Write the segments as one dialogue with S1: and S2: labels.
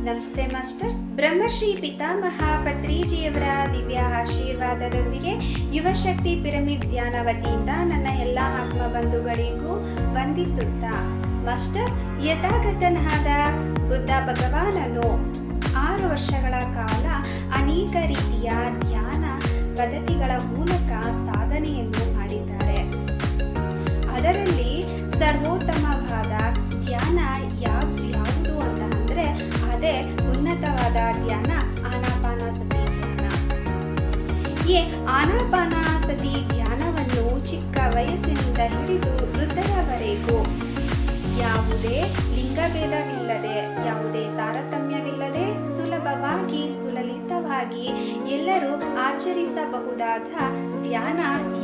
S1: ನಮಸ್ತೆ ಮಾಸ್ಟರ್ಸ್. ಬ್ರಹ್ಮರ್ಷಿ ಪಿತಾಮಹ ಪತ್ರಿಜಿಯವರ ದಿವ್ಯ ಆಶೀರ್ವಾದದೊಂದಿಗೆ ಯುವಶಕ್ತಿ ಪಿರಮಿಡ್ ಧ್ಯಾನ ವತಿಯಿಂದ ನನ್ನ ಎಲ್ಲ ಆತ್ಮ ಬಂಧುಗಳಿಗೂ ವಂದಿಸುತ್ತಾ, ಮಾಸ್ಟರ್ ಯಥಾಗತನಾದ ಬುದ್ಧ ಭಗವಾನನು 6 ವರ್ಷಗಳ ಕಾಲ ಅನೇಕ ರೀತಿಯ ಧ್ಯಾನ ಪದ್ಧತಿಗಳ ಮೂಲಕ ಸಾಧನೆಯನ್ನು ಮಾಡಿದ್ದಾರೆ. ಅದರಲ್ಲಿ ಸರ್ವೋತ್ತಮವಾದ ಧ್ಯಾನ ಯಾವುದು ಅಂತ ಅಂದರೆ ಅದೇ ಉನ್ನತವಾದ ಧ್ಯಾನ ಆನಾಪಾನಸತಿ ಧ್ಯಾನ. ಈ ಆನಾಪಾನಸತಿ ಧ್ಯಾನವನ್ನು ಚಿಕ್ಕ ವಯಸ್ಸಿನಿಂದ ಹಿಡಿದು ವೃದ್ಧರವರೆಗೂ ಯಾವುದೇ ಲಿಂಗಭೇದವಿಲ್ಲದೆ, ಯಾವುದೇ ತಾರತಮ್ಯವಿಲ್ಲದೆ ಸುಲಭವಾಗಿ ಸುಲಲಿತವಾಗಿ ಎಲ್ಲರೂ ಆಚರಿಸಬಹುದಾದ ಧ್ಯಾನ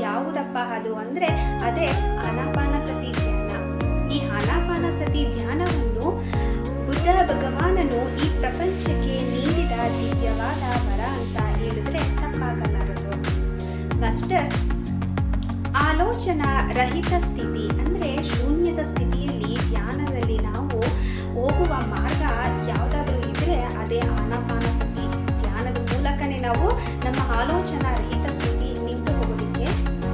S1: ಯಾವುದಪ್ಪ ಅದು ಅಂದರೆ ಅದೇ ಆನಾಪಾನಸತಿ ಧ್ಯಾನ. ಈ ಆನಾಪಾನಸತಿ ಧ್ಯಾನವನ್ನು ಬುದ್ಧ ಭಗವಾನನು ಈ ಪ್ರಪಂಚಕ್ಕೆ ನೀಡಿದ ದಿವ್ಯವಾದ ವರ ಅಂತ ಹೇಳಿದ್ರೆ ತಪ್ಪಾಗಲಾರದು. ಮಾಸ್ಟರ್, ಆಲೋಚನಾ ರಹಿತ ಸ್ಥಿತಿ ಅಂದರೆ ಶೂನ್ಯದ ಸ್ಥಿತಿಯಲ್ಲಿ ಧ್ಯಾನದಲ್ಲಿ ನಾವು ಹೋಗುವ ಮಾರ್ಗ ಯಾವುದಾದ್ರೂ ಇದ್ರೆ ಅದೇ ಆನಾಪಾನಸತಿ ಧ್ಯಾನದ ಮೂಲಕನೇ ನಾವು ನಮ್ಮ ಆಲೋಚನಾ ರಹಿತ ಸ್ಥಿತಿ ನಿಂತು ಹೋಗೋದಕ್ಕೆ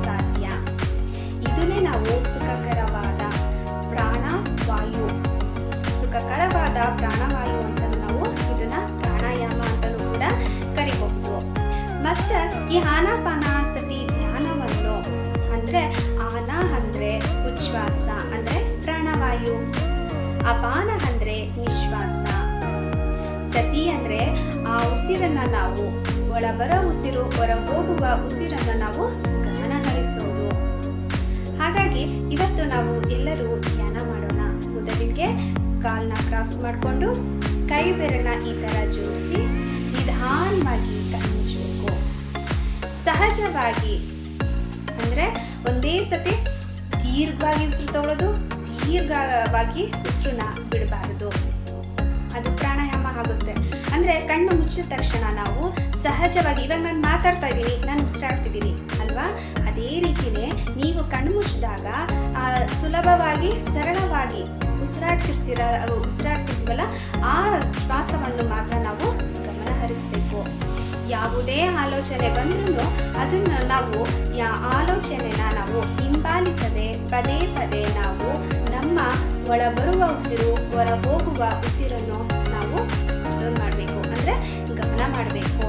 S1: ಸಾಧ್ಯ. ಇದನ್ನೇ ನಾವು ಸುಖಕರವಾದ ಪ್ರಾಣವಾಯು ಅಂತ ನಾವು ಇದನ್ನ ಪ್ರಾಣಾಯಾಮ ಅಂತಲೂ ಕೂಡ ಕರಿಬಹುದು. ಮಾಸ್ಟರ್, ಈ ಆನಾಪಾನಸತಿ ಧ್ಯಾನವನ್ನು ಅಂದ್ರೆ ಆನ ಅಂದ್ರೆ ಉಚ್ಛ್ವಾಸ ಅಂದ್ರೆ ಪ್ರಾಣವಾಯು, ಅಪಾನ ಅಂದ್ರೆ ನಿಶ್ವಾಸ, ಸತಿ ಅಂದ್ರೆ ಆ ಉಸಿರನ್ನ ನಾವು ಒಳಬರೋ ಉಸಿರು ಹೊರ ಹೋಗುವ ಉಸಿರನ್ನ ನಾವು ಗಮನ ಹರಿಸೋದು. ಹಾಗಾಗಿ ಇವತ್ತು ನಾವು ಎಲ್ಲರೂ ಧ್ಯಾನ ಮಾಡೋಣ. ಮೊದಲಿಗೆ ಕಾಲ್ನ ಕ್ರಾಸ್ ಮಾಡಿಕೊಂಡು ಕೈ ಬೆರಳನ್ನ ಈ ಥರ ಜೋಡಿಸಿ ನಿಧಾನವಾಗಿ ಕಣ್ಮುಚ್ಚಬೇಕು. ಸಹಜವಾಗಿ ಅಂದರೆ ಒಂದೇ ಸತಿ ದೀರ್ಘವಾಗಿ ಉಸಿರು ತಗೊಳ್ಳೋದು, ದೀರ್ಘವಾಗಿ ಉಸಿರನ್ನ ಬಿಡಬಾರದು. ಅದು ಪ್ರಾಣಾಯಾಮ ಆಗುತ್ತೆ. ಅಂದರೆ ಕಣ್ಣು ಮುಚ್ಚಿದ ತಕ್ಷಣ ನಾವು ಸಹಜವಾಗಿ, ಇವಾಗ ನಾನು ಮಾತಾಡ್ತಾ ಇದ್ದೀನಿ, ನಾನು ಉಸಿರಾಡ್ತಿದ್ದೀನಿ ಅಲ್ವಾ, ಅದೇ ರೀತಿಯೇ ನೀವು ಕಣ್ಣು ಮುಚ್ಚಿದಾಗ ಸುಲಭವಾಗಿ ಸರಳವಾಗಿ ಉಸಿರಾಡ್ತಿರ್ತೀವಲ್ಲ, ಆ ಶ್ವಾಸವನ್ನು ಮಾತ್ರ ನಾವು ಗಮನ ಹರಿಸಬೇಕು. ಯಾವುದೇ ಆಲೋಚನೆ ಬಂದ್ರೂ ಅದನ್ನು ನಾವು ಆಲೋಚನೆನ ನಾವು ಹಿಂಬಾಲಿಸದೆ ಪದೇ ಪದೇ ನಾವು ನಮ್ಮ ಒಳ ಬರುವ ಉಸಿರು ಹೊರ ಹೋಗುವ ಉಸಿರನ್ನು ನಾವು ಅಬ್ಸರ್ವ್ ಮಾಡಬೇಕು, ಅಂದರೆ ಗಮನ ಮಾಡಬೇಕು.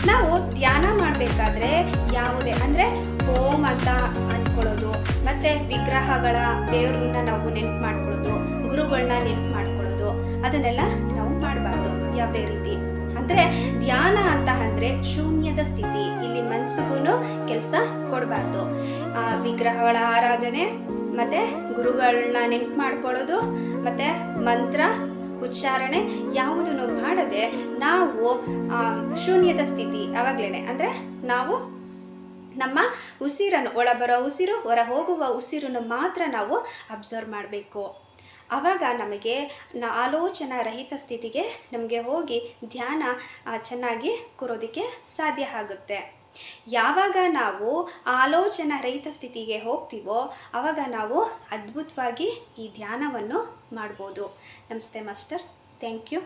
S1: ನಾವು ಧ್ಯಾನ ಮಾಡಬೇಕಾದ್ರೆ ಯಾವುದೇ ಅಂದರೆ ಓಂ ಅಂತ ಅಂದ್ಕೊಳ್ಳೋದು, ಮತ್ತು ವಿಗ್ರಹಗಳ ದೇವ್ರನ್ನ ನಾವು ನೆನ್ಪು ಮಾಡ್ಕೊಳ್ಳೋದು, ಗುರುಗಳನ್ನ ನೆನ್ಪು ಮಾಡ್ಕೊಳ್ಳೋದು, ಅದನ್ನೆಲ್ಲ ನಾವು ಮಾಡಬಾರ್ದು ಯಾವುದೇ ರೀತಿ. ಅಂದರೆ ಧ್ಯಾನ ಅಂತ ಅಂದರೆ ಶೂನ್ಯದ ಸ್ಥಿತಿ. ಇಲ್ಲಿ ಮನಸ್ಸಿಗೂ ಕೆಲಸ ಕೊಡಬಾರ್ದು. ವಿಗ್ರಹಗಳ ಆರಾಧನೆ ಮತ್ತು ಗುರುಗಳನ್ನ ನೆನ್ಪು ಮಾಡ್ಕೊಳ್ಳೋದು ಮತ್ತು ಮಂತ್ರ ಉಚ್ಚಾರಣೆ ಯಾವುದನ್ನು ಮಾಡದೆ ನಾವು ಶೂನ್ಯದ ಸ್ಥಿತಿ ಆವಾಗಲೇ, ಅಂದರೆ ನಾವು ನಮ್ಮ ಉಸಿರನ್ನು ಒಳಬರೋ ಉಸಿರು ಹೊರ ಹೋಗುವ ಉಸಿರನ್ನು ಮಾತ್ರ ನಾವು ಅಬ್ಸರ್ವ್ ಮಾಡಬೇಕು. ಆವಾಗ ನಮಗೆ ಆಲೋಚನಾ ರಹಿತ ಸ್ಥಿತಿಗೆ ನಮಗೆ ಹೋಗಿ ಧ್ಯಾನ ಚೆನ್ನಾಗಿ ಕೂರೋದಕ್ಕೆ ಸಾಧ್ಯ ಆಗುತ್ತೆ. ಯಾವಾಗ ನಾವು ಆಲೋಚನಾ ರಹಿತ ಸ್ಥಿತಿಗೆ ಹೋಗ್ತೀವೋ ಆವಾಗ ನಾವು ಅದ್ಭುತವಾಗಿ ಈ ಧ್ಯಾನವನ್ನು ಮಾಡ್ಬೋದು. ನಮಸ್ತೆ ಮಾಸ್ಟರ್ಸ್, ಥ್ಯಾಂಕ್ ಯು.